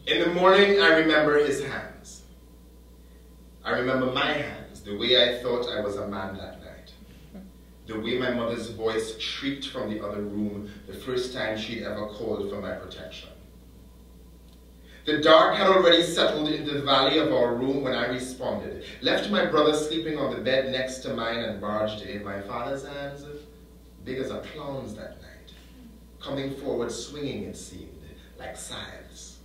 In the morning, I remember his hands. I remember my hands, the way I thought I was a man that night. The way my mother's voice shrieked from the other room the first time she'd ever called for my protection. The dark had already settled into the valley of our room when I responded, left my brother sleeping on the bed next to mine, and barged in, my father's hands big as a clown's that night, coming forward swinging, it seemed, like scythes.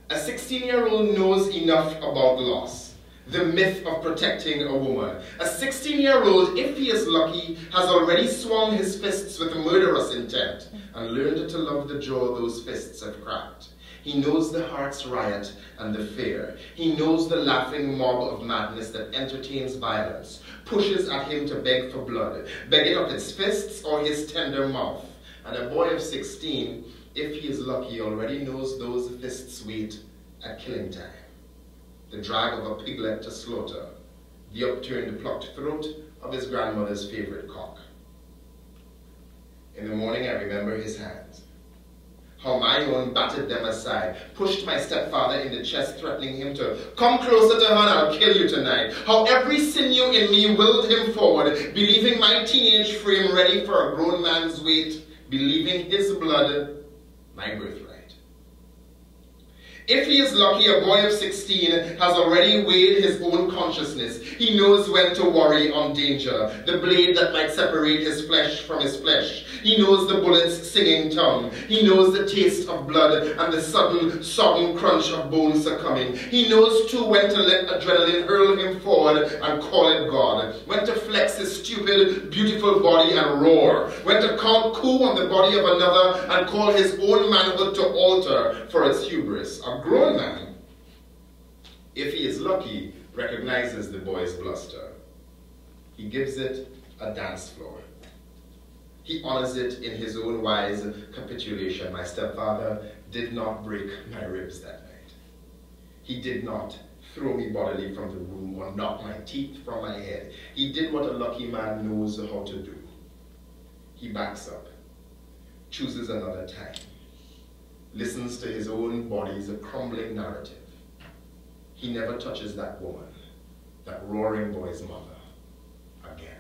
A 16-year-old knows enough about loss, the myth of protecting a woman. A 16-year-old, if he is lucky, has already swung his fists with a murderous intent and learned to love the jaw those fists have cracked. He knows the heart's riot and the fear. He knows the laughing mob of madness that entertains violence, pushes at him to beg for blood, begging of its fists or his tender mouth. And a boy of 16, if he is lucky, already knows those fists wait at killing time. The drag of a piglet to slaughter, the upturned plucked throat of his grandmother's favorite cock. In the morning, I remember his hands. How my own battered them aside, pushed my stepfather in the chest, threatening him to come closer to her and I'll kill you tonight. How every sinew in me willed him forward, believing my teenage frame ready for a grown man's weight, believing his blood my birthright. If he is lucky, a boy of 16 has already weighed his own consciousness. He knows when to worry on danger, the blade that might separate his flesh from his flesh. He knows the bullet's singing tongue. He knows the taste of blood and the sudden crunch of bones succumbing. He knows too when to let adrenaline hurl him forward and call it God. When to flex his stupid, beautiful body and roar. When to coo on the body of another and call his own manhood to altar for its hubris. A grown man, if he is lucky, recognizes the boy's bluster. He gives it a dance floor. He honors it in his own wise capitulation. My stepfather did not break my ribs that night. He did not throw me bodily from the room or knock my teeth from my head. He did what a lucky man knows how to do. He backs up, chooses another time, listens to his own body's crumbling narrative. He never touches that woman, that roaring boy's mother, again.